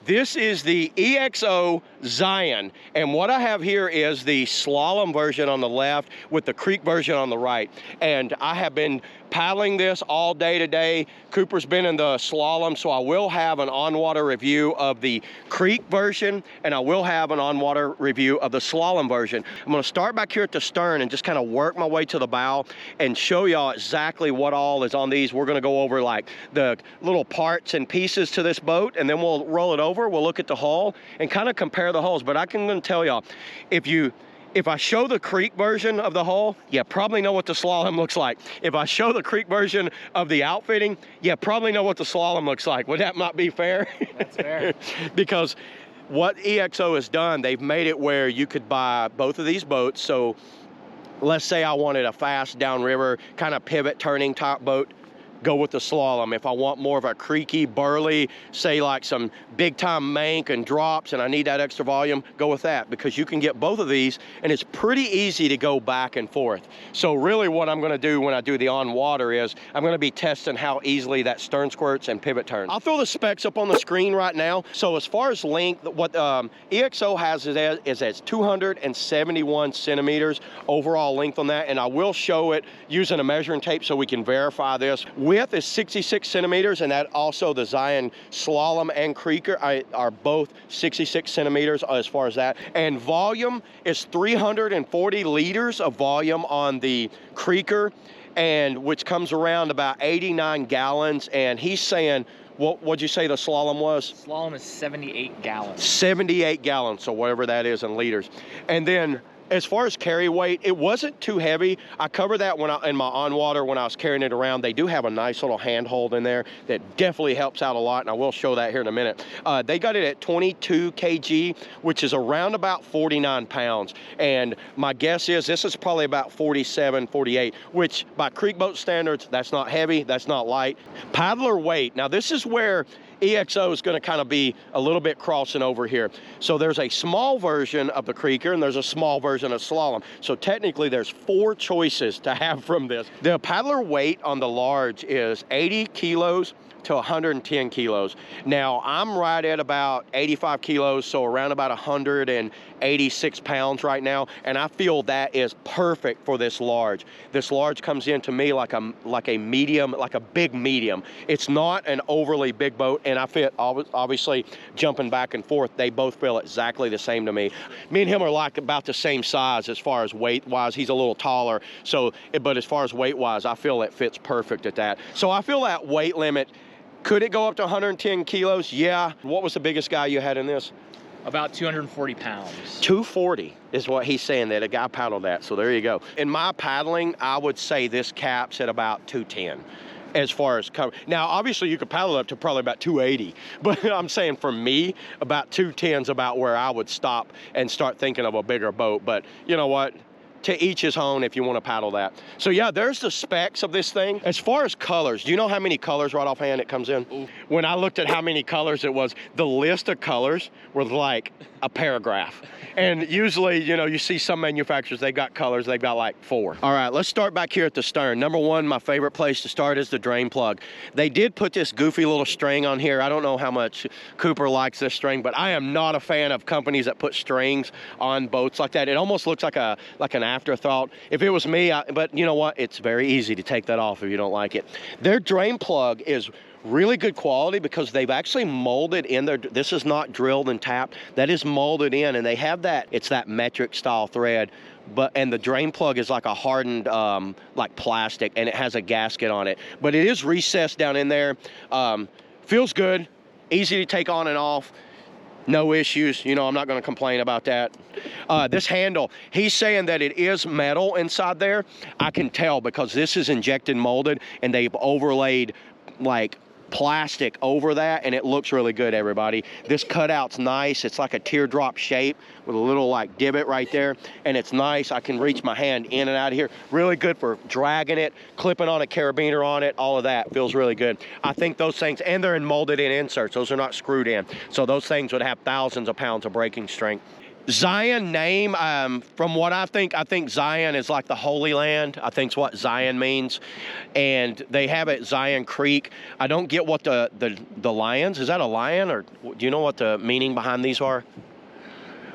This is the EXO Zion, and what I have here is the slalom version on the left with the creek version on the right. And I have been paddling this all day today. Cooper's been in the slalom, so I will have an on-water review of the creek version, and I will have an on-water review of the slalom version. I'm gonna start back here at the stern and just kind of work my way to the bow and show y'all exactly what all is on these. We're gonna go over like the little parts and pieces to this boat, and then we'll roll it over, we'll look at the hull and kind of compare the hulls. But I can gonna tell y'all, if I show the creek version of the hull, you probably know what the slalom looks like. If I show the creek version of the outfitting, you probably know what the slalom looks like. Would that not be fair? That's fair. Because what EXO has done, they've made it where you could buy both of these boats. So let's say I wanted a fast downriver kind of pivot turning type boat, go with the slalom. If I want more of a creaky, burly, say like some big time mank and drops and I need that extra volume, go with that, because you can get both of these and it's pretty easy to go back and forth. So really what I'm gonna do when I do the on water is I'm gonna be testing how easily that stern squirts and pivot turns. I'll throw the specs up on the screen right now. So as far as length, what EXO has is as 271 centimeters overall length on that, and I will show it using a measuring tape so we can verify this. Width is 66 centimeters, and that also the Zion Slalom and Creeker are both 66 centimeters as far as that. And volume is 340 liters of volume on the Creeker, and which comes around about 89 gallons. And he's saying, what'd you say the slalom was? Slalom is 78 gallons. 78 gallons, so whatever that is in liters. And then as far as carry weight, it wasn't too heavy. I covered that in my on water when I was carrying it around. They do have a nice little handhold in there that definitely helps out a lot, and I will show that here in a minute. They got it at 22 kg, which is around about 49 pounds. And my guess is this is probably about 47, 48, which by creek boat standards, that's not heavy, that's not light. Paddler weight, now this is where EXO is going to kind of be a little bit crossing over here. So there's a small version of the Creeker and there's a small version of Slalom. So technically there's 4 choices to have from this. The paddler weight on the large is 80 kilos to 110 kilos. Now I'm right at about 85 kilos, so around about 186 pounds right now, and I feel that is perfect for this large. This large comes in to me like a medium, like a big medium. It's not an overly big boat, and I fit, obviously jumping back and forth, they both feel exactly the same to me. Me and him are like about the same size as far as weight wise. He's a little taller, so, but as far as weight wise, I feel it fits perfect at that. So I feel that weight limit. Could it go up to 110 kilos? Yeah. What was the biggest guy you had in this? About 240 pounds. 240 is what he's saying that a guy paddled that. So there you go. In my paddling, I would say this caps at about 210 as far as cover. Now, obviously you could paddle up to probably about 280, but I'm saying for me, about 210 is about where I would stop and start thinking of a bigger boat. But you know what? To each his own if you want to paddle that. So yeah, there's the specs of this thing. As far as colors, do you know how many colors right offhand it comes in? Ooh. When I looked at how many colors it was, the list of colors was like a paragraph. And usually, you know, you see some manufacturers, they've got colors, they've got like 4. All right, let's start back here at the stern. Number one, my favorite place to start is the drain plug. They did put this goofy little string on here. I don't know how much Cooper likes this string, but I am not a fan of companies that put strings on boats like that. It almost looks like an afterthought. If it was me, but you know what? It's very easy to take that off if you don't like it. Their drain plug is really good quality because they've actually molded in there. This is not drilled and tapped. That is molded in, and they have that. It's that metric style thread, and the drain plug is like a hardened like plastic, and it has a gasket on it. But it is recessed down in there. Feels good, easy to take on and off. No issues, you know, I'm not gonna complain about that. This handle, he's saying that it is metal inside there. I can tell because this is injected molded and they've overlaid like plastic over that, and it looks really good, everybody. This cutout's nice. It's like a teardrop shape with a little like divot right there, and it's nice. I can reach my hand in and out of here. Really good for dragging it, clipping on a carabiner on it, all of that feels really good. I think those things, and they're in molded in inserts. Those are not screwed in. So those things would have thousands of pounds of braking strength. Zion name, from what I think Zion is like the Holy Land. I think's what Zion means. And they have it Zion Creek. I don't get what the lions, is that a lion, or do you know what the meaning behind these are?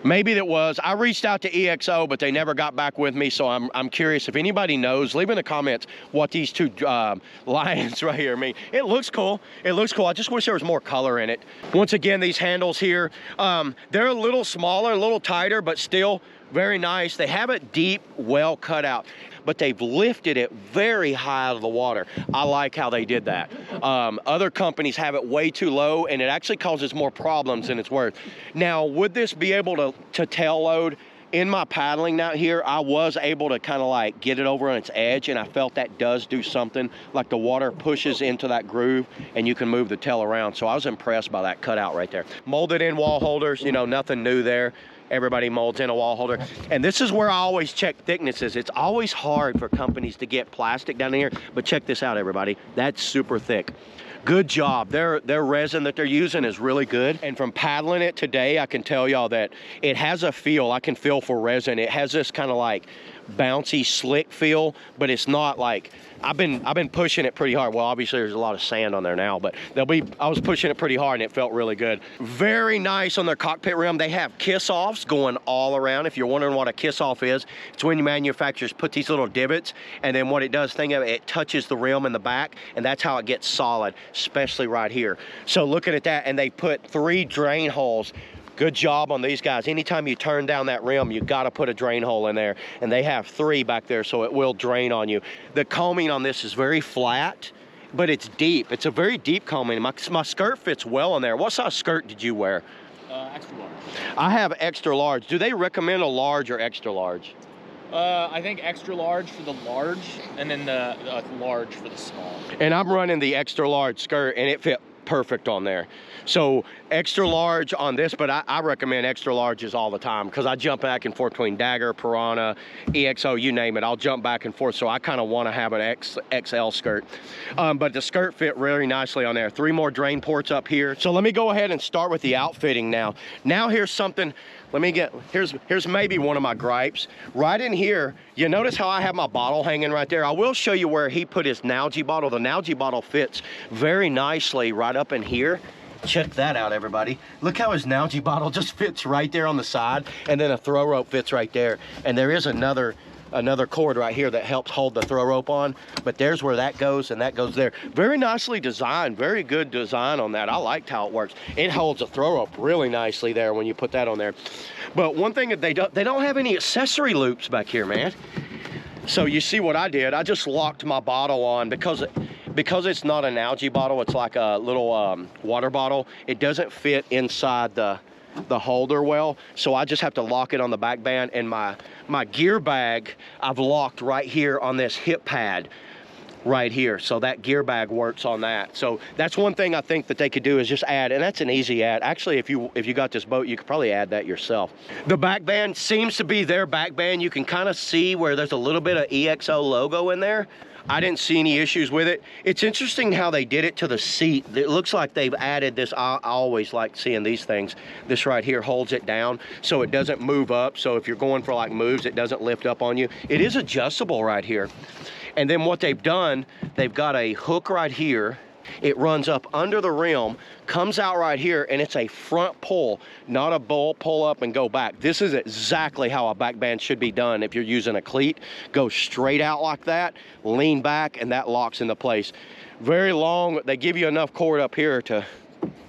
Maybe it was. I reached out to EXO, but they never got back with me, so I'm curious if anybody knows. Leave in the comments what these two lions right here mean. It looks cool. It looks cool. I just wish there was more color in it. Once again, these handles here, they're a little smaller, a little tighter, but still very nice. They have it deep, well cut out, but they've lifted it very high out of the water. I like how they did that. Other companies have it way too low, and it actually causes more problems than it's worth. Now, would this be able to tail load? In my paddling out here, I was able to kind of like get it over on its edge, and I felt that does do something, like the water pushes into that groove and you can move the tail around. So I was impressed by that cutout right there. Molded in wall holders, you know, nothing new there. Everybody molds in a wall holder. And this is where I always check thicknesses. It's always hard for companies to get plastic down here, but check this out, everybody. That's super thick. Good job. Their resin that they're using is really good. And from paddling it today, I can tell y'all that it has a feel. I can feel for resin. It has this kind of like bouncy, slick feel, but it's not like, I've been pushing it pretty hard. Well, obviously there's a lot of sand on there now, but I was pushing it pretty hard and it felt really good. Very nice on their cockpit rim. They have kiss-offs going all around. If you're wondering what a kiss-off is, it's when manufacturers put these little divots, and then what it does, think of it, it touches the rim in the back, and that's how it gets solid, especially right here. So looking at that, and they put 3 drain holes. Good job on these guys. Anytime you turn down that rim, you got to put a drain hole in there, and they have 3 back there, so it will drain on you. The combing on this is very flat, but it's deep. It's a very deep combing. My skirt fits well on there. What size skirt did you wear? Extra large. I have extra large. Do they recommend a large or extra large? I think extra large for the large, and then the large for the small. And I'm running the extra large skirt, and it fit perfect on there. So extra large on this, but I recommend extra larges all the time because I jump back and forth between Dagger, Piranha, EXO, you name it. I'll jump back and forth, so I kind of want to have an XL skirt. But the skirt fit really nicely on there. 3 more drain ports up here. So let me go ahead and start with the outfitting now. Now here's something. Here's maybe one of my gripes. Right in here, you notice how I have my bottle hanging right there? I will show you where he put his Nalgene bottle. The Nalgene bottle fits very nicely right up in here. Check that out, everybody. Look how his Nalgene bottle just fits right there on the side, and then a throw rope fits right there. And there is another cord right here that helps hold the throw rope on, but there's where that goes, and that goes there. Very nicely designed, very good design on that. I liked how it works. It holds a throw rope really nicely there when you put that on there. But one thing that they don't have any accessory loops back here, man. So you see what I did? I just locked my bottle on because it's not an algae bottle. It's like a little water bottle. It doesn't fit inside the holder well, so I just have to lock it on the back band. And my gear bag I've locked right here on this hip pad right here, so that gear bag works on that. So that's one thing I think that they could do, is just add, and that's an easy add. Actually, if you got this boat, you could probably add that yourself. The back band seems to be their back band. You can kind of see where there's a little bit of EXO logo in there. I didn't see any issues with it. It's interesting how they did it to the seat. It looks like they've added this. I always like seeing these things. This right here holds it down so it doesn't move up. So if you're going for like moves, it doesn't lift up on you. It is adjustable right here. And then what they've done, they've got a hook right here. It runs up under the rim, comes out right here, and it's a front pull, not a pull up and go back. This is exactly how a back band should be done. If you're using a cleat, go straight out like that, lean back, and that locks into place. Very long. They give you enough cord up here to,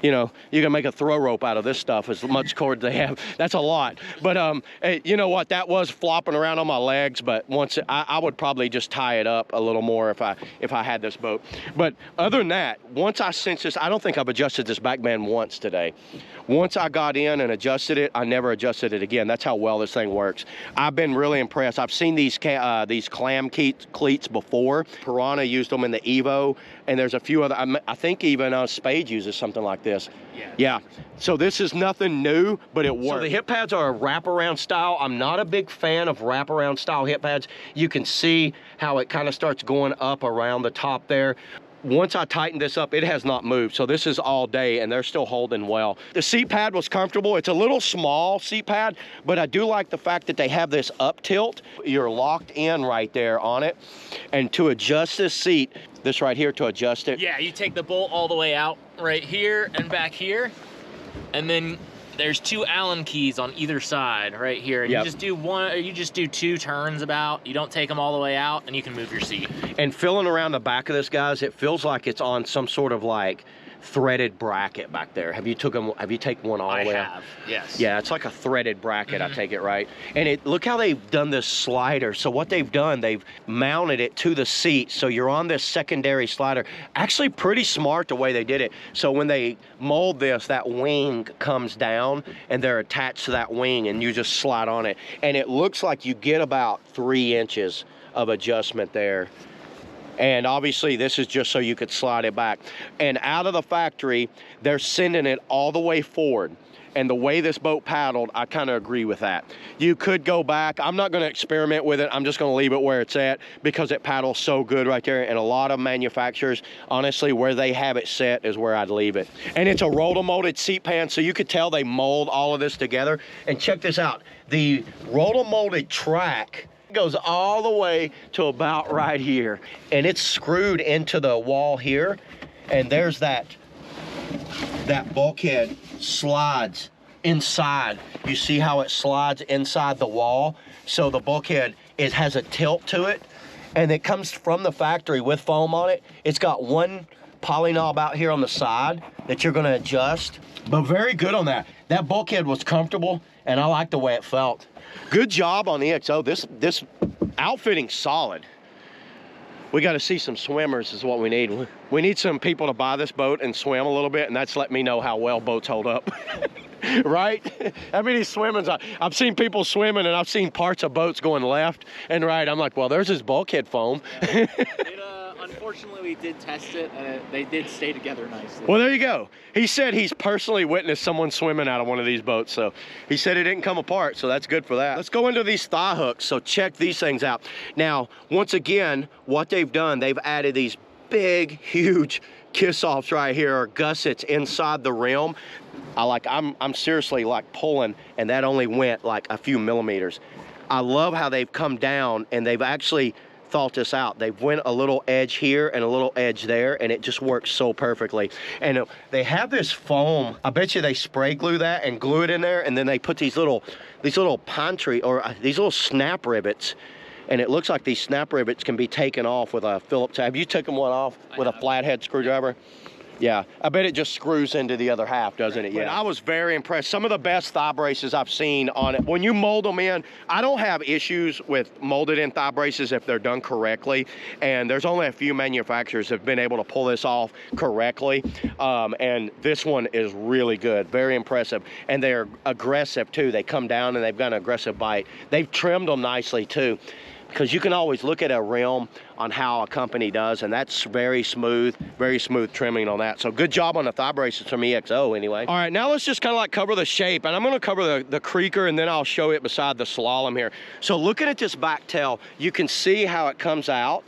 you know, you can make a throw rope out of this stuff, as much cord they have. That's a lot. But you know what, that was flopping around on my legs, but once I would probably just tie it up a little more if I had this boat. But other than that, once I sensed this, I don't think I've adjusted this back band once today. Once I got in and adjusted it, I never adjusted it again. That's how well this thing works. I've been really impressed. I've seen these clam cleats before. Piranha used them in the Evo, and there's a few other, I think even Spade uses something like this. Yeah. So this is nothing new, but it works. So the hip pads are a wraparound style. I'm not a big fan of wraparound style hip pads. You can see how it kind of starts going up around the top there. once I tightened this up, it has not moved. So this is all day and they're still holding well. The seat pad was comfortable. It's a little small seat pad, but I do like the fact that they have this up tilt. You're locked in right there on it. And to adjust this seat, this right here to adjust it. Yeah, you take the bolt all the way out right here and back here. And then there's 2 Allen keys on either side right here. And Yep. you just do one, or you just do 2 turns about. You don't take them all the way out and you can move your seat. And feeling around the back of this, guys, it feels like it's on some sort of like threaded bracket back there. Have you taken one all the way out? I have, yes. Yeah, it's like a threaded bracket, I take it, right? And look how they've done this slider. So what they've done, they've mounted it to the seat. So you're on this secondary slider. Actually pretty smart the way they did it. So when they mold this, that wing comes down and they're attached to that wing and you just slide on it. And it looks like you get about 3 inches of adjustment there. And obviously this is just so you could slide it back. And out of the factory, they're sending it all the way forward. And the way this boat paddled, I kind of agree with that. You could go back. I'm not going to experiment with it. I'm just going to leave it where it's at because it paddles so good right there. And a lot of manufacturers, honestly, where they have it set is where I'd leave it. And it's a rotomolded seat pan, so you could tell they mold all of this together. And check this out. The rotomolded track goes all the way to about right here. And it's screwed into the wall here. And there's that bulkhead slides inside. You see how it slides inside the wall? So the bulkhead, it has a tilt to it, and it comes from the factory with foam on it. It's got one poly knob out here on the side that you're gonna adjust, but very good on that. That bulkhead was comfortable, and I like the way it felt. Good job on EXO. This outfitting's solid. We got to see some swimmers is what we need. We need some people to buy this boat and swim a little bit, and that's let me know how well boats hold up. Right? How many swimmers? I've seen people swimming, and I've seen parts of boats going left and right. I'm like, well, there's this bulkhead foam. Yeah. Unfortunately, we did test it, and they did stay together nicely. Well, there you go. He said he's personally witnessed someone swimming out of one of these boats, so he said it didn't come apart, so that's good for that. Let's go into these thigh hooks, so check these things out. Now, once again, what they've done, they've added these big, huge kiss-offs right here, or gussets inside the rim. I'm seriously like pulling, and that only went like a few millimeters. I love how they've come down, and they've actually thought this out. They've went a little edge here and a little edge there, and it just works so perfectly. And they have this foam. I bet you they spray glue that and glue it in there, and then they put these little pine tree, or these little snap rivets. And it looks like these snap rivets can be taken off with a Phillips. Have you taken one off with a flathead screwdriver? Yeah, I bet it just screws into the other half, doesn't it? Yeah. But I was very impressed. Some of the best thigh braces I've seen on it. When you mold them in, I don't have issues with molded in thigh braces if they're done correctly. And there's only a few manufacturers that have been able to pull this off correctly. And this one is really good, very impressive. And they're aggressive too. They come down and they've got an aggressive bite. They've trimmed them nicely too, because you can always look at a rim on how a company does, and that's very smooth trimming on that. So good job on the thigh braces from EXO anyway. All right, now let's just kind of like cover the shape, and I'm gonna cover the creeker, and then I'll show it beside the Slalom here. So looking at this back tail, you can see how it comes out,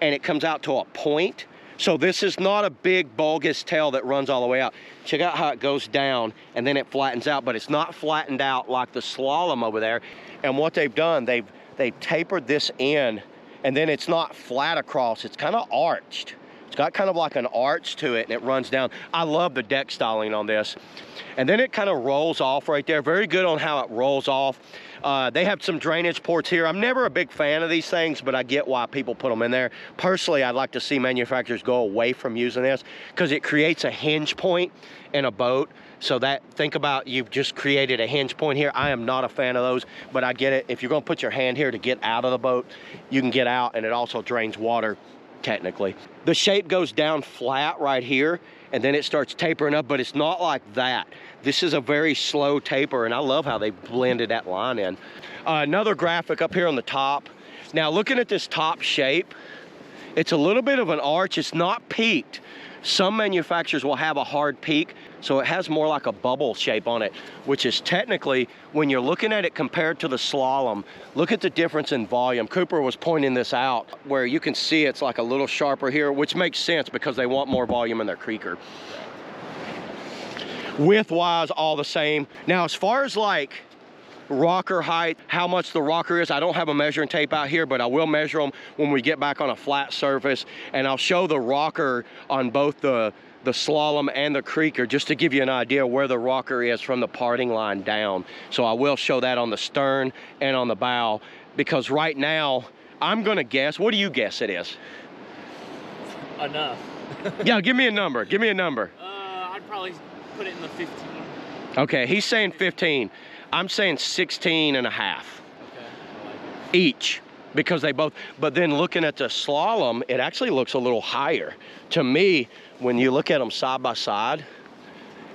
and it comes out to a point. So this is not a big bulbous tail that runs all the way out. Check out how it goes down, and then it flattens out, but it's not flattened out like the Slalom over there. And what they've done, they've tapered this in, and then it's not flat across, it's kind of arched. It's got kind of like an arch to it, and it runs down. I love the deck styling on this. And then it kind of rolls off right there. Very good on how it rolls off. They have some drainage ports here. I'm never a big fan of these things, but I get why people put them in there. Personally, I'd like to see manufacturers go away from using this because it creates a hinge point in a boat. So think about, you've just created a hinge point here. I am not a fan of those, but I get it. If you're gonna put your hand here to get out of the boat, you can get out, and it also drains water, technically. The shape goes down flat right here, and then it starts tapering up, but it's not like that. This is a very slow taper, and I love how they blended that line in. Another graphic up here on the top. Now looking at this top shape, it's a little bit of an arch. It's not peaked. Some manufacturers will have a hard peak, so it has more like a bubble shape on it, which is technically, when you're looking at it compared to the Slalom, look at the difference in volume. Cooper was pointing this out, where you can see it's like a little sharper here, which makes sense because they want more volume in their creeker. Width-wise, all the same. Now, as far as like rocker height, how much the rocker is, I don't have a measuring tape out here, but I will measure them when we get back on a flat surface, and I'll show the rocker on both the Slalom and the creeker, just to give you an idea where the rocker is from the parting line down. So I will show that on the stern and on the bow, because right now, I'm gonna guess, what do you guess it is? Enough. Yeah, give me a number, give me a number. I'd probably put it in the 15. Okay, he's saying 15. I'm saying 16 and a half. Okay, I like it. Each, because they both, but then looking at the Slalom, it actually looks a little higher. To me, when you look at them side by side,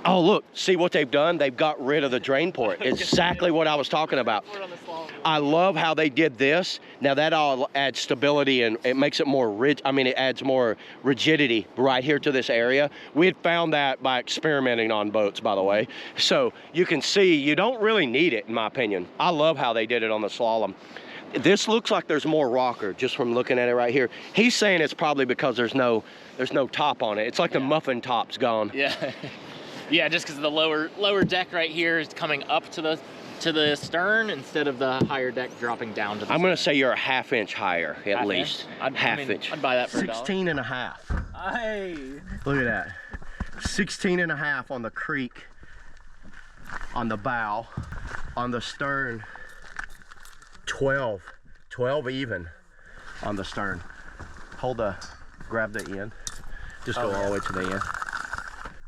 oh look, see what they've done? They've got rid of the drain port. Exactly what I was talking about. I love how they did this. Now that all adds stability and it makes it more rigid. I mean, it adds more rigidity right here to this area. We had found that by experimenting on boats, by the way. So you can see you don't really need it, in my opinion. I love how they did it on the Slalom. This looks like there's more rocker just from looking at it right here. He's saying it's probably because there's no top on it. It's like the muffin top's gone. Yeah. Yeah, just because the lower deck right here is coming up to the stern instead of the higher deck dropping down to the I'm gonna say you're a half-inch higher, at least. Half inch. I'd buy that for $1. 16 and a half. Hey. Look at that. 16 and a half on the creek, on the bow, on the stern, 12 even on the stern. Grab the end. Just go all the way to the end.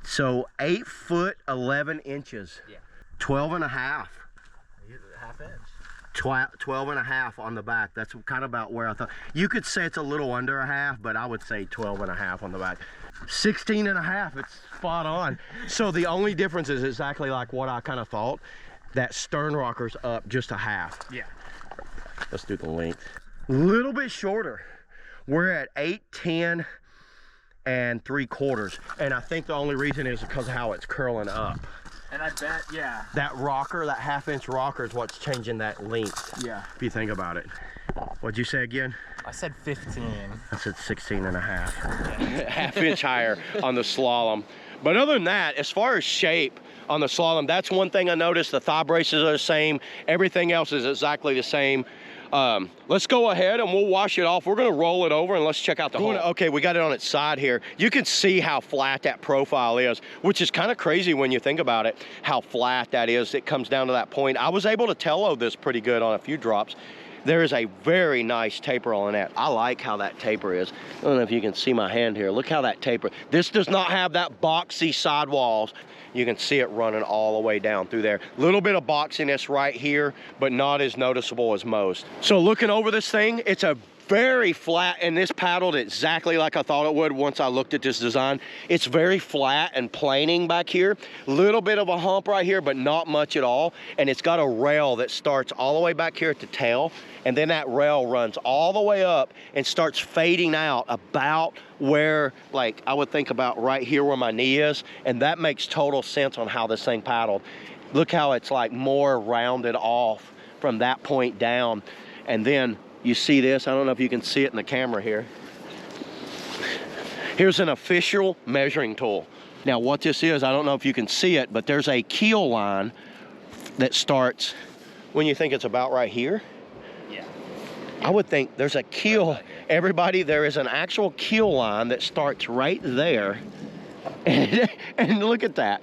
So 8 foot 11 inches. Yeah. 12 and a half. Half inch. 12 and a half on the back. That's kind of about where I thought. You could say it's a little under a half, but I would say 12 and a half on the back. 16 and a half, it's spot on. So the only difference is exactly like what I kind of thought. That stern rocker's up just a half. Yeah. Let's do the length. Little bit shorter. We're at 8'10" and 3/4, and I think the only reason is because of how it's curling up. And I bet, yeah. That rocker, that half-inch rocker is what's changing that length. Yeah. If you think about it. What'd you say again? I said 15. I said 16 and a half. Half-inch higher on the Slalom. But other than that, as far as shape on the Slalom, that's one thing I noticed. The thigh braces are the same. Everything else is exactly the same. Let's go ahead and we'll wash it off. We're gonna roll it over and let's check out the hull. Okay, we got it on its side here. You can see how flat that profile is, which is kind of crazy when you think about it, how flat that is. It comes down to that point. I was able to tello this pretty good on a few drops. There is a very nice taper on that. I like how that taper is. I don't know if you can see my hand here. Look how that taper. This does not have that boxy sidewalls. You can see it running all the way down through there. Little bit of boxiness right here, but not as noticeable as most. So looking over this thing, it's a very flat, and this paddled exactly like I thought it would once I looked at this design. It's very flat and planing back here. Little bit of a hump right here, but not much at all. And it's got a rail that starts all the way back here at the tail, and then that rail runs all the way up and starts fading out about where, like, I would think about right here where my knee is, and that makes total sense on how this thing paddled. Look how it's like more rounded off from that point down. And then you see this, I don't know if you can see it in the camera here. Here's an official measuring tool. Now what this is, I don't know if you can see it, but there's a keel line that starts, when you think it's about right here? Yeah. I would think there's a keel. Everybody, there is an actual keel line that starts right there. And look at that.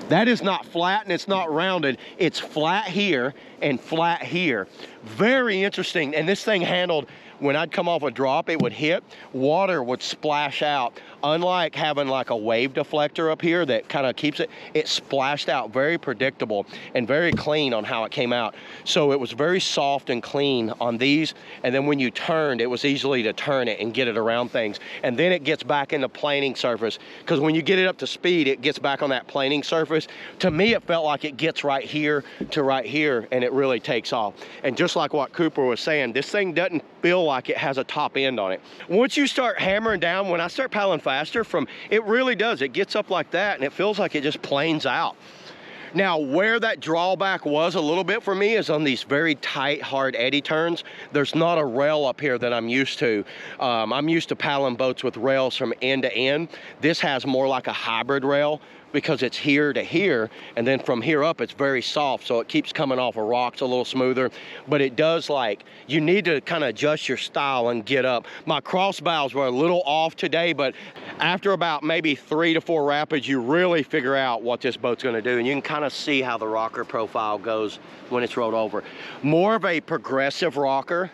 That is not flat and it's not rounded. It's flat here and flat here. Very interesting. And this thing handled, when I'd come off a drop, it would hit, water would splash out. Unlike having like a wave deflector up here that kind of keeps it, it splashed out very predictable and very clean on how it came out. So it was very soft and clean on these. And then when you turned, it was easily to turn it and get it around things. And then it gets back into planing surface, because when you get it up to speed, it gets back on that planing surface. To me, it felt like it gets right here to right here and it really takes off. And just like what Cooper was saying, this thing doesn't feel like it has a top end on it. Once you start hammering down, when I start paddling faster, it really does. It gets up like that and it feels like it just planes out. Now, where that drawback was a little bit for me is on these very tight, hard eddy turns. There's not a rail up here that I'm used to. I'm used to paddling boats with rails from end to end. This has more like a hybrid rail because it's here to here, and then from here up, it's very soft, so it keeps coming off of rocks a little smoother. But it does, like, you need to kind of adjust your style and get up. My cross bows were a little off today, but after about maybe 3 to 4 rapids, you really figure out what this boat's gonna do, and you can kind of see how the rocker profile goes when it's rolled over. More of a progressive rocker,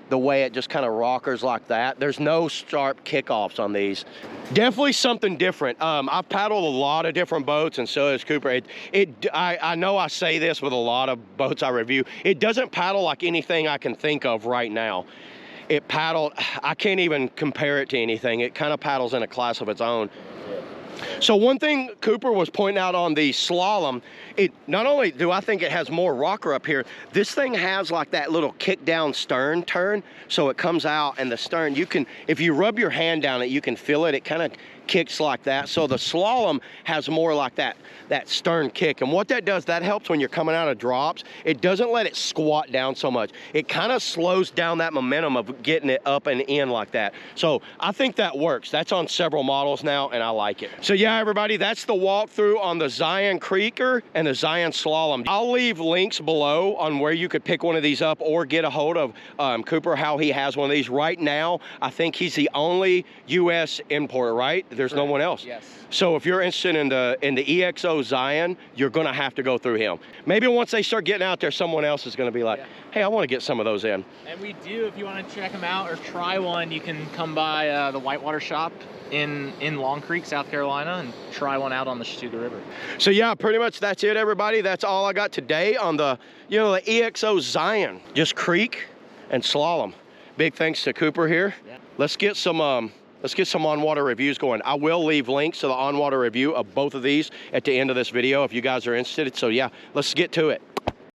the way it just kind of rockers like that. There's no sharp kickoffs on these. Definitely something different. I've paddled a lot of different boats, and so has Cooper. I know I say this with a lot of boats I review. It doesn't paddle like anything I can think of right now. I can't even compare it to anything. It kind of paddles in a class of its own. So one thing Cooper was pointing out on the Slalom, not only do I think it has more rocker up here, this thing has like that little kick down stern turn, so it comes out and the stern, if you rub your hand down it, you can feel it. It kind of kicks like that. So the Slalom has more like that stern kick, and what that does, that helps when you're coming out of drops. It doesn't let it squat down so much. It kind of slows down that momentum of getting it up and in like that. So I think that works. That's on several models now, and I like it. So yeah, everybody, that's the walkthrough on the Zion Creeker and the Zion Slalom. I'll leave links below on where you could pick one of these up or get a hold of Cooper, how he has one of these. Right now, I think he's the only U.S. importer, right? There's no one else. Yes. So if you're interested in the EXO Zion, you're gonna have to go through him. Maybe once they start getting out there, someone else is gonna be like, hey, I wanna get some of those in. And we do, if you wanna check them out or try one, you can come by the Whitewater shop in Long Creek, South Carolina, and try one out on the Chattooga River. So yeah, pretty much that's it, everybody. That's all I got today on the EXO Zion, just creek and slalom. Big thanks to Cooper here. Yeah. Let's get some on-water reviews going. I will leave links to the on-water review of both of these at the end of this video if you guys are interested. So yeah, let's get to it.